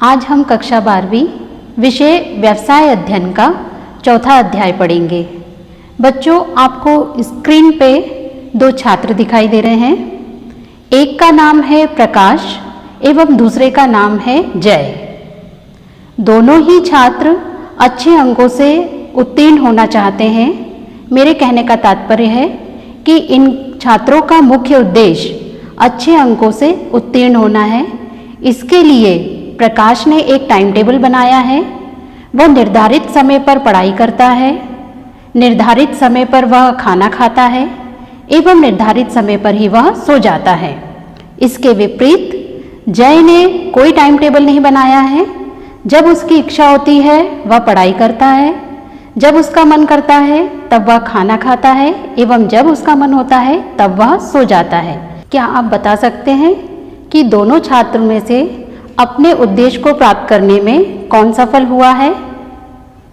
आज हम कक्षा 12वीं विषय व्यवसाय अध्ययन का चौथा अध्याय पढ़ेंगे। बच्चों, आपको स्क्रीन पे दो छात्र दिखाई दे रहे हैं। एक का नाम है प्रकाश एवं दूसरे का नाम है जय। दोनों ही छात्र अच्छे अंकों से उत्तीर्ण होना चाहते हैं। मेरे कहने का तात्पर्य है कि इन छात्रों का मुख्य उद्देश्य अच्छे अंकों से उत्तीर्ण होना है। इसके लिए प्रकाश ने एक टाइम टेबल बनाया है। वह निर्धारित समय पर पढ़ाई करता है, निर्धारित समय पर वह खाना खाता है एवं निर्धारित समय पर ही वह सो जाता है। इसके विपरीत जय ने कोई टाइम टेबल नहीं बनाया है। जब उसकी इच्छा होती है वह पढ़ाई करता है, जब उसका मन करता है तब वह खाना खाता है एवं जब उसका मन होता है तब वह सो जाता है। क्या आप बता सकते हैं कि दोनों छात्रों में से अपने उद्देश्य को प्राप्त करने में कौन सफल हुआ है?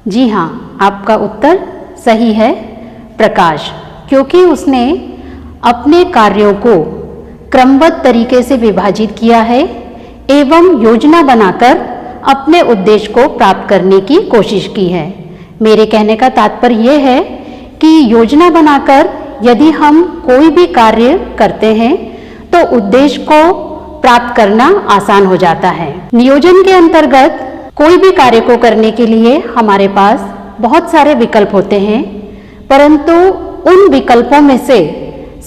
जी हाँ, आपका उत्तर सही है, प्रकाश, क्योंकि उसने अपने कार्यों को क्रमबद्ध तरीके से विभाजित किया है एवं योजना बनाकर अपने उद्देश्य को प्राप्त करने की कोशिश की है। मेरे कहने का तात्पर्य यह है कि योजना बनाकर यदि हम कोई भी कार्य करते हैं तो उद्देश्य को प्राप्त करना आसान हो जाता है। नियोजन के अंतर्गत कोई भी कार्य को करने के लिए हमारे पास बहुत सारे विकल्प होते हैं, परंतु उन विकल्पों में से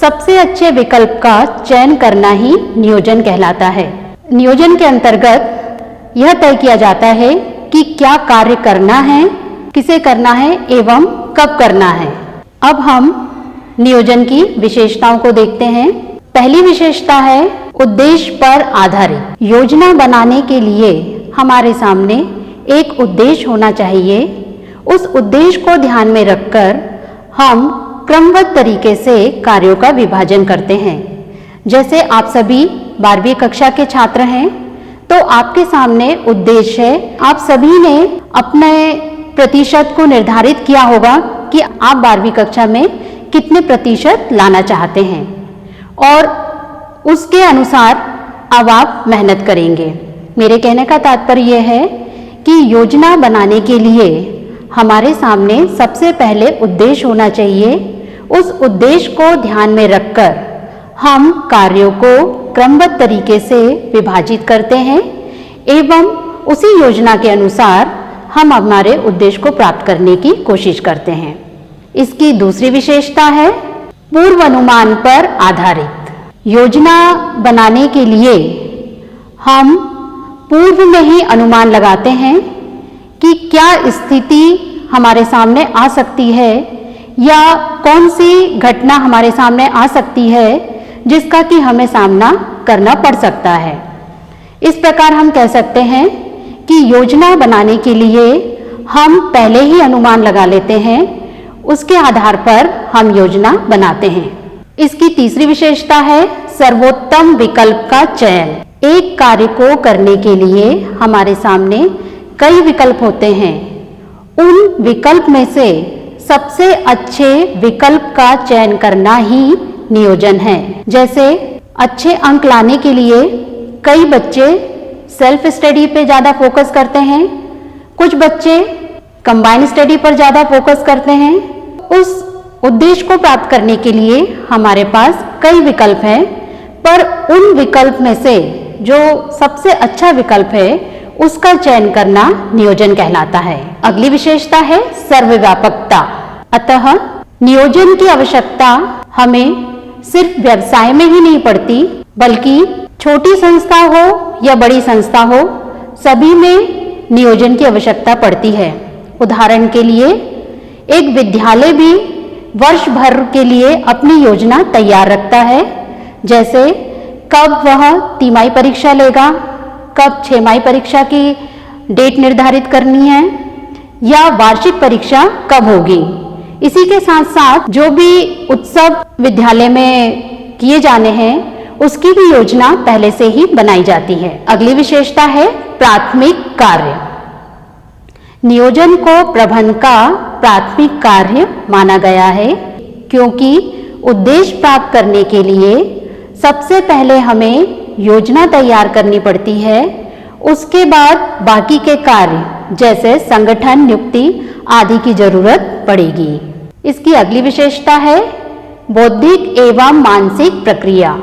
सबसे अच्छे विकल्प का चयन करना ही नियोजन कहलाता है। नियोजन के अंतर्गत यह तय किया जाता है कि क्या कार्य करना है, किसे करना है एवं कब करना है। अब हम नियोजन की विशेषताओं को देखते हैं। पहली विशेषता है उद्देश्य पर आधारित। योजना बनाने के लिए हमारे सामने एक उद्देश्य होना चाहिए। उस उद्देश्य को ध्यान में रखकर हम क्रमबद्ध तरीके से कार्यों का विभाजन करते हैं। जैसे आप सभी 12वीं कक्षा के छात्र हैं तो आपके सामने उद्देश्य है। आप सभी ने अपने प्रतिशत को निर्धारित किया होगा कि आप 12वीं कक्षा में कितने प्रतिशत लाना चाहते हैं और उसके अनुसार अब आप मेहनत करेंगे। मेरे कहने का तात्पर्य यह है कि योजना बनाने के लिए हमारे सामने सबसे पहले उद्देश्य होना चाहिए। उस उद्देश्य को ध्यान में रखकर हम कार्यों को क्रमबद्ध तरीके से विभाजित करते हैं एवं उसी योजना के अनुसार हम हमारे उद्देश्य को प्राप्त करने की कोशिश करते हैं। इसकी दूसरी विशेषता है पूर्व अनुमान पर आधारित। योजना बनाने के लिए हम पूर्व में ही अनुमान लगाते हैं कि क्या स्थिति हमारे सामने आ सकती है या कौन सी घटना हमारे सामने आ सकती है जिसका कि हमें सामना करना पड़ सकता है। इस प्रकार हम कह सकते हैं कि योजना बनाने के लिए हम पहले ही अनुमान लगा लेते हैं, उसके आधार पर हम योजना बनाते हैं। इसकी तीसरी विशेषता है सर्वोत्तम विकल्प का चयन। एक कार्य को करने के लिए हमारे सामने कई विकल्प होते हैं। उन विकल्प में से सबसे अच्छे विकल्प का चयन करना ही नियोजन है। जैसे अच्छे अंक लाने के लिए कई बच्चे सेल्फ स्टडी पे ज़्यादा फोकस करते हैं, कुछ बच्चे कंबाइंड स्टडी पर ज़्यादा फोकस करते हैं। उस उद्देश्य को प्राप्त करने के लिए हमारे पास कई विकल्प हैं, पर उन विकल्प में से जो सबसे अच्छा विकल्प है उसका चयन करना नियोजन कहलाता है। अगली विशेषता है सर्वव्यापकता। अतः नियोजन की आवश्यकता हमें सिर्फ व्यवसाय में ही नहीं पड़ती, बल्कि छोटी संस्था हो या बड़ी संस्था हो, सभी में नियोजन की आवश्यकता पड़ती है। उदाहरण के लिए एक विद्यालय भी वर्ष भर के लिए अपनी योजना तैयार रखता है। जैसे कब वह तिमाही परीक्षा लेगा, कब छमाही परीक्षा की डेट निर्धारित करनी है या वार्षिक परीक्षा कब होगी। इसी के साथ साथ जो भी उत्सव विद्यालय में किए जाने हैं उसकी भी योजना पहले से ही बनाई जाती है। अगली विशेषता है प्राथमिक कार्य। नियोजन को प्रबंधन का प्राथमिक कार्य माना गया है, क्योंकि उद्देश्य प्राप्त करने के लिए सबसे पहले हमें योजना तैयार करनी पड़ती है। उसके बाद बाकी के कार्य जैसे संगठन नियुक्ति आदि की जरूरत पड़ेगी। इसकी अगली विशेषता है बौद्धिक एवं मानसिक प्रक्रिया।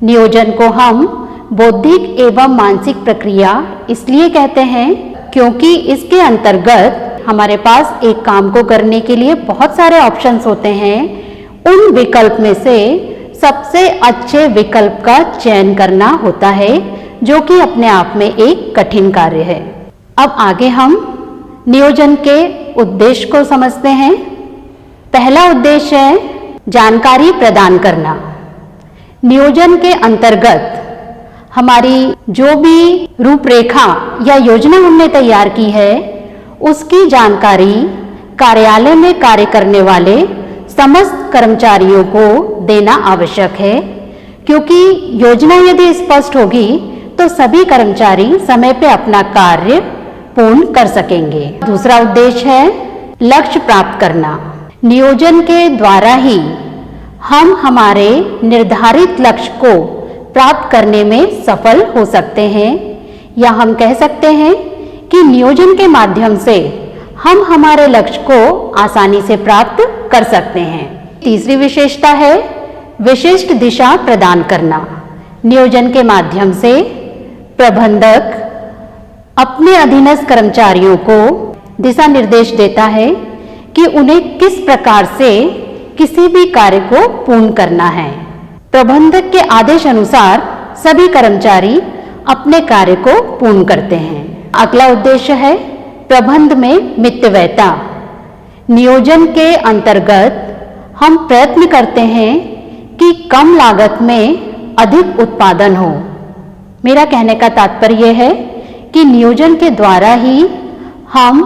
नियोजन को हम बौद्धिक एवं मानसिक प्रक्रिया इसलिए कहते हैं क्योंकि इसके अंतर्गत हमारे पास एक काम को करने के लिए बहुत सारे ऑप्शंस होते हैं। उन विकल्प में से सबसे अच्छे विकल्प का चयन करना होता है, जो कि अपने आप में एक कठिन कार्य है। अब आगे हम नियोजन के उद्देश्य को समझते हैं। पहला उद्देश्य है जानकारी प्रदान करना। नियोजन के अंतर्गत हमारी जो भी रूपरेखा या योजना हमने तैयार की है, उसकी जानकारी कार्यालय में कार्य करने वाले समस्त कर्मचारियों को देना आवश्यक है, क्योंकि योजना यदि स्पष्ट होगी तो सभी कर्मचारी समय पे अपना कार्य पूर्ण कर सकेंगे। दूसरा उद्देश्य है लक्ष्य प्राप्त करना। नियोजन के द्वारा ही हम हमारे निर्धारित लक्ष्य को प्राप्त करने में सफल हो सकते हैं, या हम कह सकते हैं कि नियोजन के माध्यम से हम हमारे लक्ष्य को आसानी से प्राप्त कर सकते हैं। तीसरी विशेषता है विशिष्ट दिशा प्रदान करना। नियोजन के माध्यम से प्रबंधक अपने अधीनस्थ कर्मचारियों को दिशा निर्देश देता है कि उन्हें किस प्रकार से किसी भी कार्य को पूर्ण करना है। प्रबंधक के आदेश अनुसार सभी कर्मचारी अपने कार्य को पूर्ण करते हैं। अगला उद्देश्य है प्रबंध में मितव्ययता। नियोजन के अंतर्गत हम प्रयत्न करते हैं कि कम लागत में अधिक उत्पादन हो। मेरा कहने का तात्पर्य है कि नियोजन के द्वारा ही हम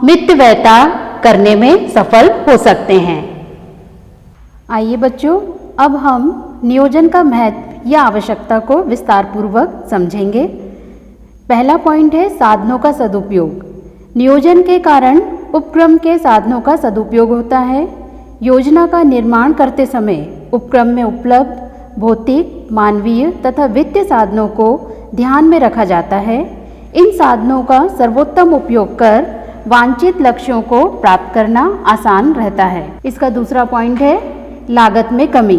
मितव्ययता करने में सफल हो सकते हैं। आइए बच्चों, अब हम नियोजन का महत्व या आवश्यकता को विस्तार पूर्वक समझेंगे। पहला पॉइंट है साधनों का सदुपयोग। नियोजन के कारण उपक्रम के साधनों का सदुपयोग होता है। योजना का निर्माण करते समय उपक्रम में उपलब्ध भौतिक, मानवीय तथा वित्तीय साधनों को ध्यान में रखा जाता है। इन साधनों का सर्वोत्तम उपयोग कर वांछित लक्ष्यों को प्राप्त करना आसान रहता है। इसका दूसरा पॉइंट है लागत में कमी।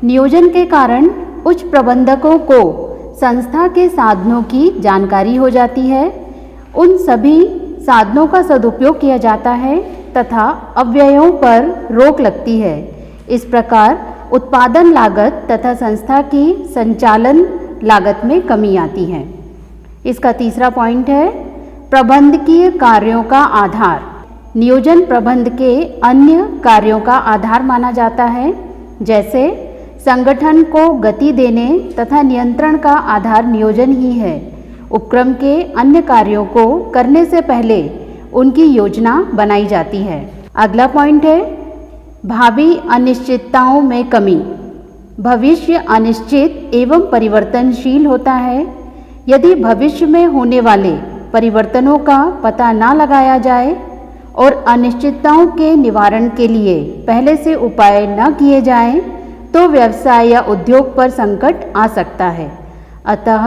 नियोजन के कारण उच्च प्रबंधकों को संस्था के साधनों की जानकारी हो जाती है। उन सभी साधनों का सदुपयोग किया जाता है तथा अव्ययों पर रोक लगती है। इस प्रकार उत्पादन लागत तथा संस्था की संचालन लागत में कमी आती है। इसका तीसरा पॉइंट है प्रबंधकीय कार्यों का आधार। नियोजन प्रबंध के अन्य कार्यों का आधार माना जाता है, जैसे संगठन को गति देने तथा नियंत्रण का आधार नियोजन ही है। उपक्रम के अन्य कार्यों को करने से पहले उनकी योजना बनाई जाती है। अगला पॉइंट है भावी अनिश्चितताओं में कमी। भविष्य अनिश्चित एवं परिवर्तनशील होता है। यदि भविष्य में होने वाले परिवर्तनों का पता न लगाया जाए और अनिश्चितताओं के निवारण के लिए पहले से उपाय न किए जाएं, तो व्यवसाय या उद्योग पर संकट आ सकता है। अतः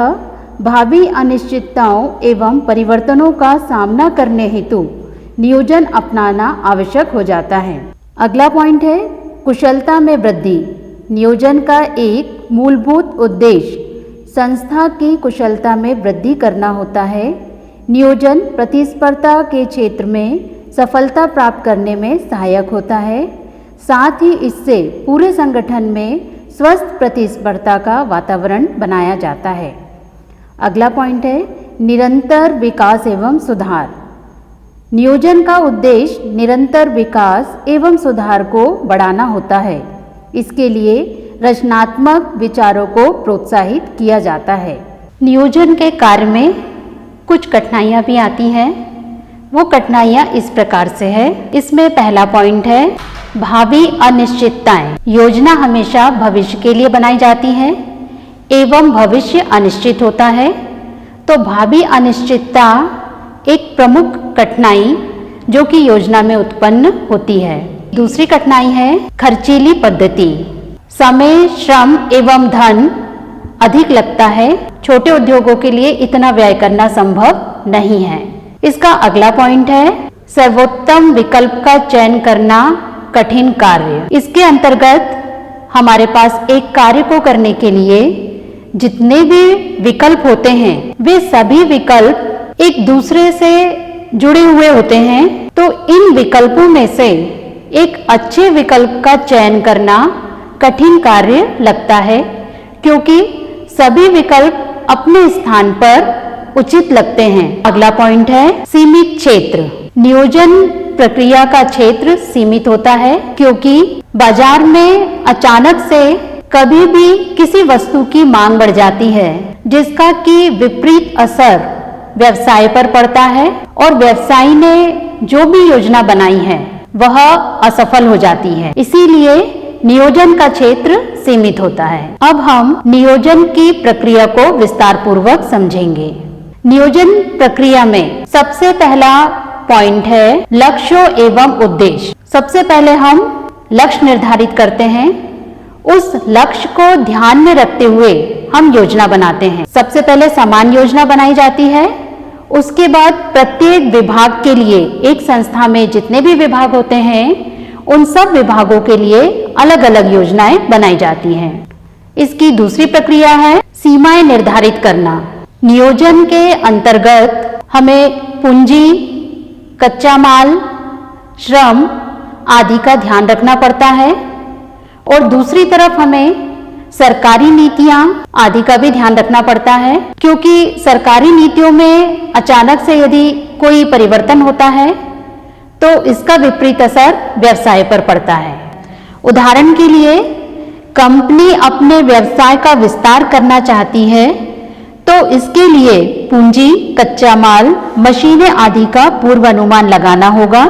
भावी अनिश्चितताओं एवं परिवर्तनों का सामना करने हेतु नियोजन अपनाना आवश्यक हो जाता है। अगला पॉइंट है कुशलता में वृद्धि। नियोजन का एक मूलभूत उद्देश्य संस्था की कुशलता में वृद्धि करना होता है। नियोजन प्रतिस्पर्धा के क्षेत्र में सफलता प्राप्त करने में सहायक होता है। साथ ही इससे पूरे संगठन में स्वस्थ प्रतिस्पर्धा का वातावरण बनाया जाता है। अगला पॉइंट है निरंतर विकास एवं सुधार। नियोजन का उद्देश्य निरंतर विकास एवं सुधार को बढ़ाना होता है। इसके लिए रचनात्मक विचारों को प्रोत्साहित किया जाता है। नियोजन के कार्य में कुछ कठिनाइयाँ भी आती हैं। वो कठिनाइयाँ इस प्रकार से है। इसमें पहला पॉइंट है भावी अनिश्चितताएं। योजना हमेशा भविष्य के लिए बनाई जाती है एवं भविष्य अनिश्चित होता है, तो भावी अनिश्चितता एक प्रमुख कठिनाई जो कि योजना में उत्पन्न होती है। दूसरी कठिनाई है खर्चीली पद्धति। समय, श्रम एवं धन अधिक लगता है। छोटे उद्योगों के लिए इतना व्यय करना संभव नहीं है। इसका अगला पॉइंट है सर्वोत्तम विकल्प का चयन करना कठिन कार्य। इसके अंतर्गत हमारे पास एक कार्य को करने के लिए जितने भी विकल्प होते हैं वे सभी विकल्प एक दूसरे से जुड़े हुए होते हैं। तो इन विकल्पों में से एक अच्छे विकल्प का चयन करना कठिन कार्य लगता है, क्योंकि सभी विकल्प अपने स्थान पर उचित लगते हैं। अगला पॉइंट है सीमित क्षेत्र। नियोजन प्रक्रिया का क्षेत्र सीमित होता है, क्योंकि बाजार में अचानक से कभी भी किसी वस्तु की मांग बढ़ जाती है, जिसका कि विपरीत असर व्यवसाय पर पड़ता है और व्यवसायी ने जो भी योजना बनाई है वह असफल हो जाती है। इसीलिए नियोजन का क्षेत्र सीमित होता है। अब हम नियोजन की प्रक्रिया को विस्तार पूर्वक समझेंगे। नियोजन प्रक्रिया में सबसे पहला पॉइंट है लक्ष्य एवं उद्देश्य। सबसे पहले हम लक्ष्य निर्धारित करते हैं। उस लक्ष्य को ध्यान में रखते हुए हम योजना बनाते हैं। सबसे पहले समान योजना बनाई जाती है। उसके बाद प्रत्येक विभाग के लिए, एक संस्था में जितने भी विभाग होते हैं उन सब विभागों के लिए अलग अलग योजनाएं बनाई जाती हैं। इसकी दूसरी प्रक्रिया है सीमाएं निर्धारित करना। नियोजन के अंतर्गत हमें पूंजी, कच्चा माल, श्रम आदि का ध्यान रखना पड़ता है और दूसरी तरफ हमें सरकारी नीतियां आदि का भी ध्यान रखना पड़ता है, क्योंकि सरकारी नीतियों में अचानक से यदि कोई परिवर्तन होता है तो इसका विपरीत असर व्यवसाय पर पड़ता है। उदाहरण के लिए कंपनी अपने व्यवसाय का विस्तार करना चाहती है तो इसके लिए पूंजी, कच्चा माल, मशीनें आदि का पूर्व अनुमान लगाना होगा।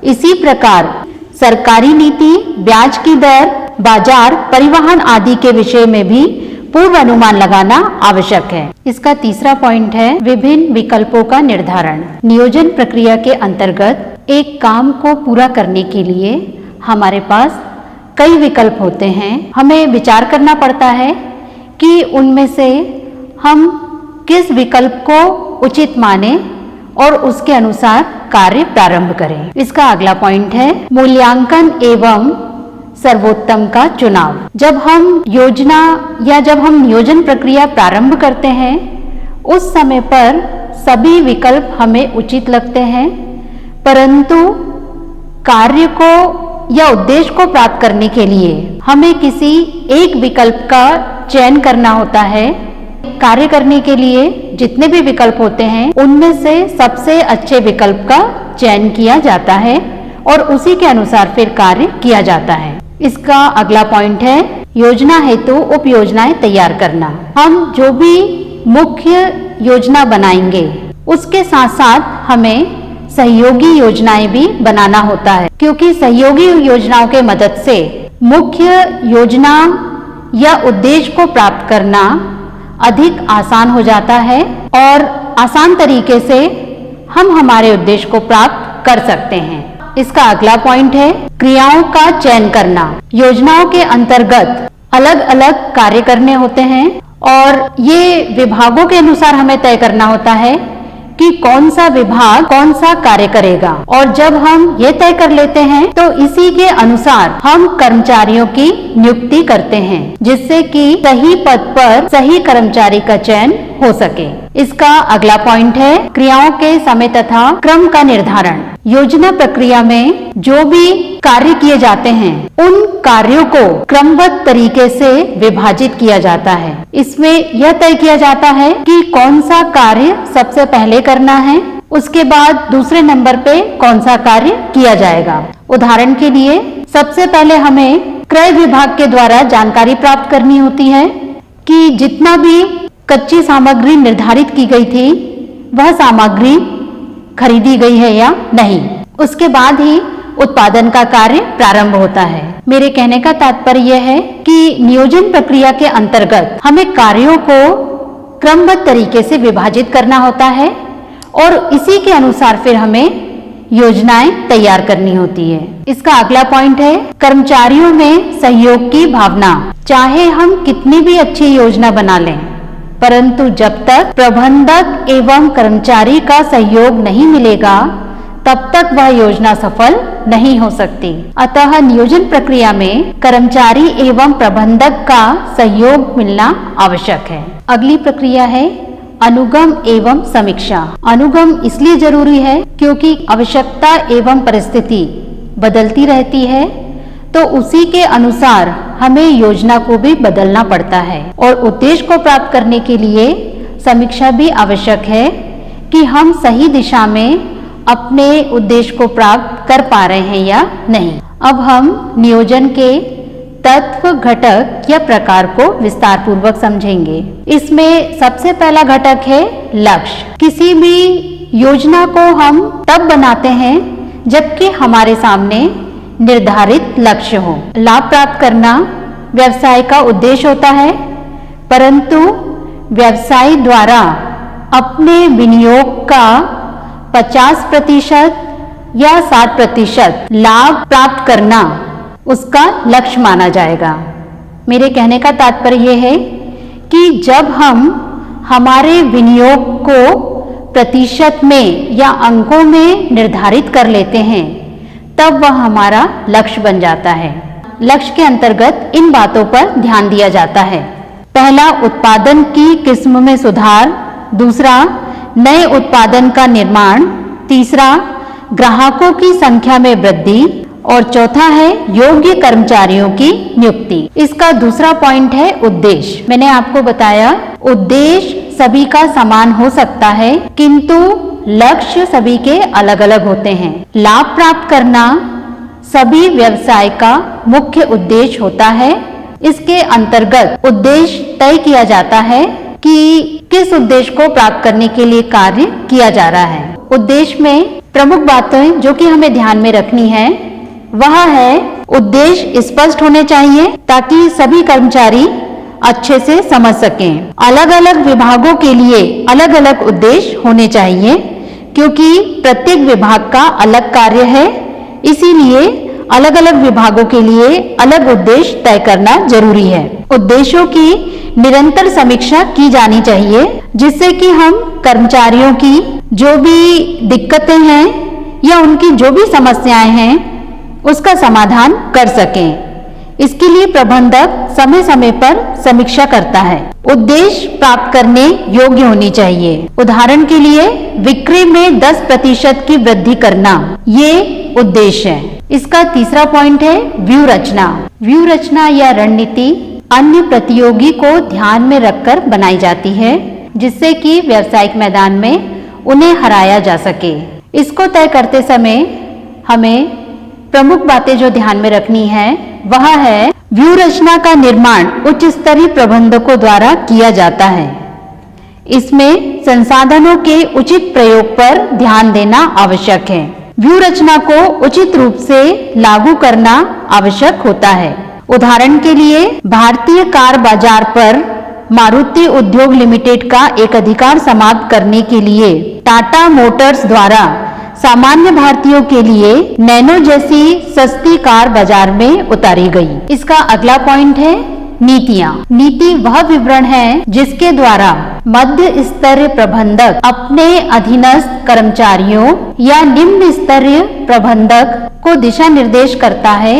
इसी प्रकार सरकारी नीति, ब्याज की दर, बाजार, परिवहन आदि के विषय में भी पूर्व अनुमान लगाना आवश्यक है। इसका तीसरा पॉइंट है विभिन्न विकल्पों का निर्धारण। नियोजन प्रक्रिया के अंतर्गत एक काम को पूरा करने के लिए हमारे पास कई विकल्प होते हैं। हमें विचार करना पड़ता है कि उनमें से हम किस विकल्प को उचित माने और उसके अनुसार कार्य प्रारंभ करें। इसका अगला पॉइंट है मूल्यांकन एवं सर्वोत्तम का चुनाव। जब हम योजना या जब हम नियोजन प्रक्रिया प्रारंभ करते हैं उस समय पर सभी विकल्प हमें उचित लगते हैं, परंतु कार्य को या उद्देश्य को प्राप्त करने के लिए हमें किसी एक विकल्प का चयन करना होता है। कार्य करने के लिए जितने भी विकल्प होते हैं उनमें से सबसे अच्छे विकल्प का चयन किया जाता है और उसी के अनुसार फिर कार्य किया जाता है। इसका अगला पॉइंट है योजना हेतु उप योजनाएं तैयार करना। हम जो भी मुख्य योजना बनाएंगे उसके साथ साथ हमें सहयोगी योजनाएं भी बनाना होता है, क्योंकि सहयोगी योजनाओं के मदद से मुख्य योजना या उद्देश्य को प्राप्त करना अधिक आसान हो जाता है और आसान तरीके से हम हमारे उद्देश्य को प्राप्त कर सकते हैं। इसका अगला पॉइंट है क्रियाओं का चयन करना। योजनाओं के अंतर्गत अलग अलग कार्य करने होते हैं और ये विभागों के अनुसार हमें तय करना होता है कि कौन सा विभाग कौन सा कार्य करेगा, और जब हम ये तय कर लेते हैं तो इसी के अनुसार हम कर्मचारियों की नियुक्ति करते हैं, जिससे कि सही पद पर सही कर्मचारी का चयन हो सके। इसका अगला पॉइंट है क्रियाओं के समय तथा क्रम का निर्धारण। योजना प्रक्रिया में जो भी कार्य किए जाते हैं उन कार्यों को क्रमबद्ध तरीके से विभाजित किया जाता है। इसमें यह तय किया जाता है कि कौन सा कार्य सबसे पहले करना है, उसके बाद दूसरे नंबर पे कौन सा कार्य किया जाएगा। उदाहरण के लिए सबसे पहले हमें क्रय विभाग के द्वारा जानकारी प्राप्त करनी होती है कि जितना भी कच्ची सामग्री निर्धारित की गई थी वह सामग्री खरीदी गई है या नहीं। उसके बाद ही उत्पादन का कार्य प्रारंभ होता है। मेरे कहने का तात्पर्य यह है कि नियोजन प्रक्रिया के अंतर्गत हमें कार्यों को क्रमबद्ध तरीके से विभाजित करना होता है और इसी के अनुसार फिर हमें योजनाएं तैयार करनी होती है। इसका अगला पॉइंट है कर्मचारियों में सहयोग की भावना। चाहे हम कितनी भी अच्छी योजना बना लें, परंतु जब तक प्रबंधक एवं कर्मचारी का सहयोग नहीं मिलेगा तब तक वह योजना सफल नहीं हो सकती। अतः नियोजन प्रक्रिया में कर्मचारी एवं प्रबंधक का सहयोग मिलना आवश्यक है। अगली प्रक्रिया है अनुगम एवं समीक्षा। अनुगम इसलिए जरूरी है क्योंकि आवश्यकता एवं परिस्थिति बदलती रहती है, तो उसी के अनुसार हमें योजना को भी बदलना पड़ता है और उद्देश्य को प्राप्त करने के लिए समीक्षा भी आवश्यक है कि हम सही दिशा में अपने उद्देश्य को प्राप्त कर पा रहे हैं या नहीं। अब हम नियोजन के तत्व, घटक या प्रकार को विस्तार पूर्वक समझेंगे। इसमें सबसे पहला घटक है लक्ष्य। किसी भी योजना को हम तब बनाते हैं जबकि हमारे सामने निर्धारित लक्ष्य हो। लाभ प्राप्त करना व्यवसाय का उद्देश्य होता है, परंतु व्यवसाय द्वारा अपने विनियोग का 50% या 60% लाभ प्राप्त करना उसका लक्ष्य माना जाएगा। मेरे कहने का तात्पर्य यह है कि जब हम हमारे विनियोग को प्रतिशत में या अंकों में निर्धारित कर लेते हैं तब वह हमारा लक्ष्य बन जाता है। लक्ष्य के अंतर्गत इन बातों पर ध्यान दिया जाता है। पहला, उत्पादन की किस्म में सुधार। दूसरा, नए उत्पादन का निर्माण। तीसरा, ग्राहकों की संख्या में वृद्धि। और चौथा है योग्य कर्मचारियों की नियुक्ति। इसका दूसरा पॉइंट है उद्देश्य। मैंने आपको बताया उद्देश्य सभी का समान हो सकता है, किंतु लक्ष्य सभी के अलग अलग होते हैं। लाभ प्राप्त करना सभी व्यवसाय का मुख्य उद्देश्य होता है। इसके अंतर्गत उद्देश्य तय किया जाता है कि किस उद्देश्य को प्राप्त करने के लिए कार्य किया जा रहा है। उद्देश्य में प्रमुख बातें जो कि हमें ध्यान में रखनी है वह है उद्देश्य स्पष्ट होने चाहिए ताकि सभी कर्मचारी अच्छे से समझ सकें। अलग अलग विभागों के लिए अलग अलग उद्देश्य होने चाहिए क्योंकि प्रत्येक विभाग का अलग कार्य है, इसीलिए अलग अलग विभागों के लिए अलग उद्देश्य तय करना जरूरी है। उद्देश्यों की निरंतर समीक्षा की जानी चाहिए जिससे कि हम कर्मचारियों की जो भी दिक्कतें हैं या उनकी जो भी समस्याएं हैं उसका समाधान कर सकें। इसके लिए प्रबंधक समय समय पर समीक्षा करता है। उद्देश्य प्राप्त करने योग्य होनी चाहिए। उदाहरण के लिए बिक्री में 10% की वृद्धि करना, ये उद्देश्य है। इसका तीसरा पॉइंट है व्यू रचना। व्यू रचना या रणनीति अन्य प्रतियोगी को ध्यान में रखकर बनाई जाती है जिससे कि व्यावसायिक मैदान में उन्हें हराया जा सके। इसको तय करते समय हमें प्रमुख बातें जो ध्यान में रखनी है वह है व्यू रचना का निर्माण उच्च स्तरीय प्रबंधकों द्वारा किया जाता है। इसमें संसाधनों के उचित प्रयोग पर ध्यान देना आवश्यक है। व्यू रचना को उचित रूप से लागू करना आवश्यक होता है। उदाहरण के लिए भारतीय कार बाजार पर मारुति उद्योग लिमिटेड का एक अधिकार समाप्त करने के लिए टाटा मोटर्स द्वारा सामान्य भारतीयों के लिए नैनो जैसी सस्ती कार बाजार में उतारी गई। इसका अगला पॉइंट है नीतियाँ। नीति वह विवरण है जिसके द्वारा मध्य स्तरीय प्रबंधक अपने अधीनस्थ कर्मचारियों या निम्न स्तरीय प्रबंधक को दिशा निर्देश करता है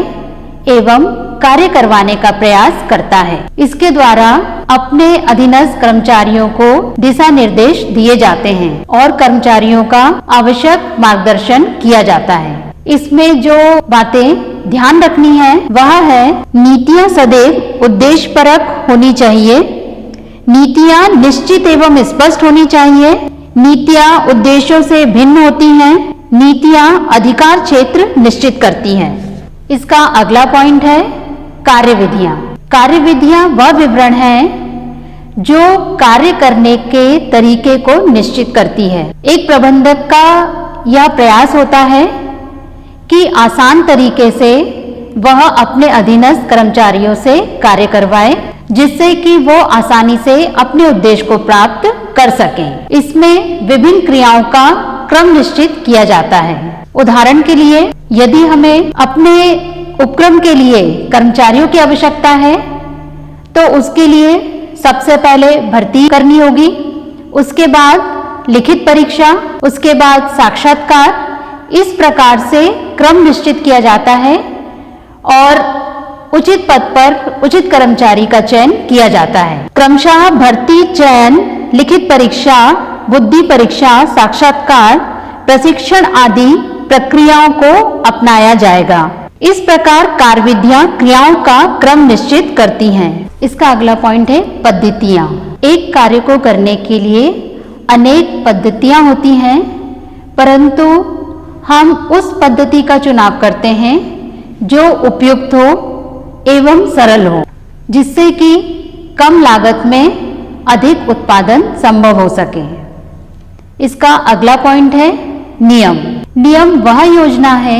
एवं कार्य करवाने का प्रयास करता है। इसके द्वारा अपने अधीनस्थ कर्मचारियों को दिशा निर्देश दिए जाते हैं और कर्मचारियों का आवश्यक मार्गदर्शन किया जाता है। इसमें जो बातें ध्यान रखनी है वह है नीतियां सदैव उद्देश्यपरक होनी चाहिए। नीतियां निश्चित एवं स्पष्ट होनी चाहिए। नीतियां उद्देश्यों से भिन्न होती हैं। नीतियां अधिकार क्षेत्र निश्चित करती हैं। इसका अगला पॉइंट है कार्यविधियां। कार्यविधियां वह विवरण है जो कार्य करने के तरीके को निश्चित करती है। एक प्रबंधक का यह प्रयास होता है कि आसान तरीके से वह अपने अधीनस्थ कर्मचारियों से कार्य करवाए जिससे कि वो आसानी से अपने उद्देश्य को प्राप्त कर सकें। इसमें विभिन्न क्रियाओं का क्रम निश्चित किया जाता है। उदाहरण के लिए यदि हमें अपने उपक्रम के लिए कर्मचारियों की आवश्यकता है तो उसके लिए सबसे पहले भर्ती करनी होगी, उसके बाद लिखित परीक्षा, उसके बाद साक्षात्कार। इस प्रकार से क्रम निश्चित किया जाता है और उचित पद पर उचित कर्मचारी का चयन किया जाता है। क्रमशः भर्ती, चयन, लिखित परीक्षा, बुद्धि परीक्षा, साक्षात्कार, प्रशिक्षण आदि प्रक्रियाओं को अपनाया जाएगा। इस प्रकार कार्यविधियां क्रियाओं का क्रम निश्चित करती हैं। इसका अगला पॉइंट है पद्धतियां। एक कार्य को करने के लिए अनेक पद्धतियां होती हैं, परंतु हम उस पद्धति का चुनाव करते हैं जो उपयुक्त हो एवं सरल हो, जिससे कि कम लागत में अधिक उत्पादन संभव हो सके। इसका अगला पॉइंट है नियम। नियम वह योजना है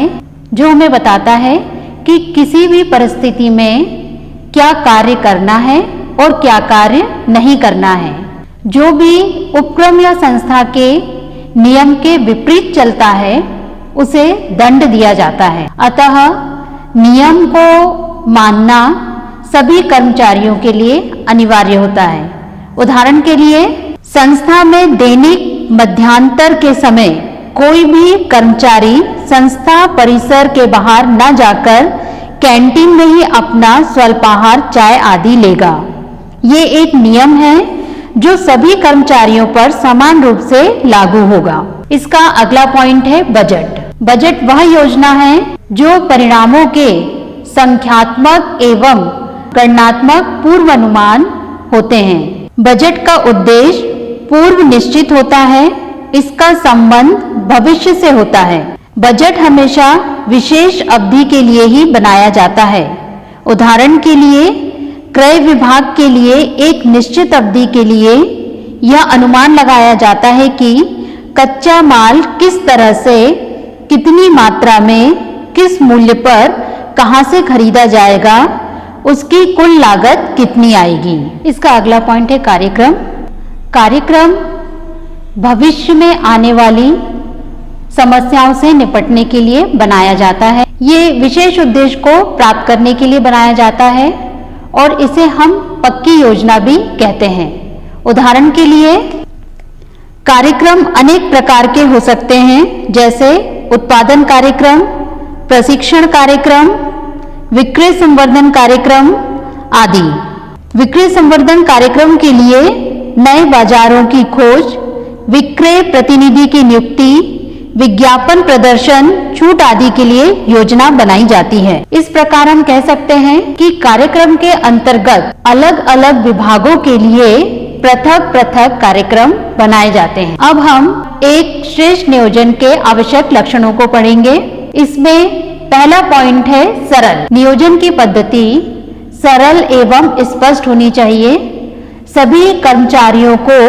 जो हमें बताता है कि किसी भी परिस्थिति में क्या कार्य करना है और क्या कार्य नहीं करना है। जो भी उपक्रम या संस्था के नियम के विपरीत चलता है उसे दंड दिया जाता है। अतः नियम को मानना सभी कर्मचारियों के लिए अनिवार्य होता है। उदाहरण के लिए संस्था में दैनिक मध्यांतर के समय कोई भी कर्मचारी संस्था परिसर के बाहर न जाकर कैंटीन में ही अपना स्वल्पाहार, चाय आदि लेगा। ये एक नियम है जो सभी कर्मचारियों पर समान रूप से लागू होगा। इसका अगला पॉइंट है बजट। बजट वह योजना है जो परिणामों के संख्यात्मक एवं गणनात्मक पूर्वानुमान होते हैं। बजट का उद्देश्य पूर्व निश्चित होता है, इसका संबंध भविष्य से होता है। बजट हमेशा विशेष अवधि के लिए ही बनाया जाता है। उदाहरण के लिए क्रय विभाग के लिए एक निश्चित अवधि के लिए यह अनुमान लगाया जाता है कि कच्चा माल किस तरह से, कितनी मात्रा में, किस मूल्य पर कहां से खरीदा जाएगा, उसकी कुल लागत कितनी आएगी। इसका अगला पॉइंट है कार्यक्रम। कार्यक्रम भविष्य में आने वाली समस्याओं से निपटने के लिए बनाया जाता है। ये विशेष उद्देश्य को प्राप्त करने के लिए बनाया जाता है और इसे हम पक्की योजना भी कहते हैं। उदाहरण के लिए कार्यक्रम अनेक प्रकार के हो सकते हैं, जैसे उत्पादन कार्यक्रम, प्रशिक्षण कार्यक्रम, विक्रय संवर्धन कार्यक्रम आदि। विक्रय संवर्धन कार्यक्रम के लिए नए बाजारों की खोज, विक्रय प्रतिनिधि की नियुक्ति, विज्ञापन प्रदर्शन, छूट आदि के लिए योजना बनाई जाती है। इस प्रकार हम कह सकते हैं कि कार्यक्रम के अंतर्गत अलग अलग विभागों के लिए पृथक पृथक कार्यक्रम बनाए जाते हैं। अब हम एक श्रेष्ठ नियोजन के आवश्यक लक्षणों को पढ़ेंगे। इसमें पहला पॉइंट है सरल। नियोजन की पद्धति सरल एवं स्पष्ट होनी चाहिए। सभी कर्मचारियों को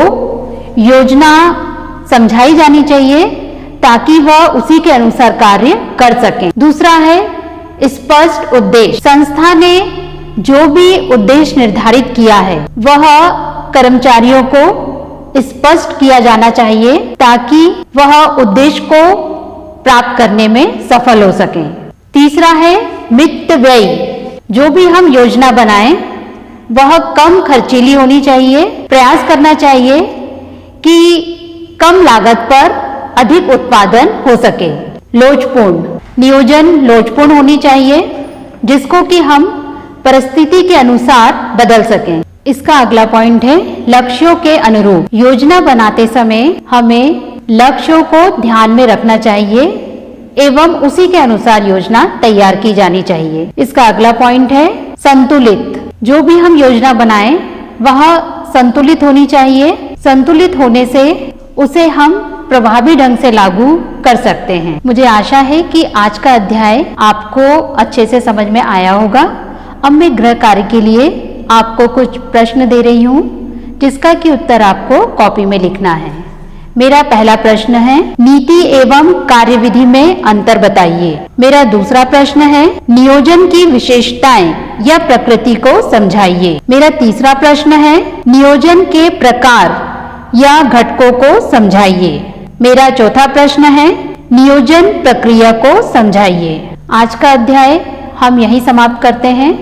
योजना समझाई जानी चाहिए ताकि वह उसी के अनुसार कार्य कर सकें। दूसरा है स्पष्ट उद्देश्य। संस्था ने जो भी उद्देश्य निर्धारित किया है वह कर्मचारियों को स्पष्ट किया जाना चाहिए ताकि वह उद्देश्य को प्राप्त करने में सफल हो सके। तीसरा है मित व्यय। जो भी हम योजना बनाएं वह कम खर्चीली होनी चाहिए। प्रयास करना चाहिए कि कम लागत पर अधिक उत्पादन हो सके। लोचपूर्ण। नियोजन लोचपूर्ण होनी चाहिए जिसको कि हम परिस्थिति के अनुसार बदल सकें। इसका अगला पॉइंट है लक्ष्यों के अनुरूप। योजना बनाते समय हमें लक्ष्यों को ध्यान में रखना चाहिए एवं उसी के अनुसार योजना तैयार की जानी चाहिए। इसका अगला पॉइंट है संतुलित। जो भी हम योजना बनाएं वह संतुलित होनी चाहिए। संतुलित होने से उसे हम प्रभावी ढंग से लागू कर सकते हैं। मुझे आशा है कि आज का अध्याय आपको अच्छे से समझ में आया होगा। अब मैं गृह कार्य के लिए आपको कुछ प्रश्न दे रही हूँ जिसका कि उत्तर आपको कॉपी में लिखना है। मेरा पहला प्रश्न है नीति एवं कार्यविधि में अंतर बताइए। मेरा दूसरा प्रश्न है नियोजन की विशेषताएं या प्रकृति को समझाइए। मेरा तीसरा प्रश्न है नियोजन के प्रकार या घटकों को समझाइए। मेरा चौथा प्रश्न है, नियोजन प्रक्रिया को समझाइए। आज का अध्याय हम यहीं समाप्त करते हैं।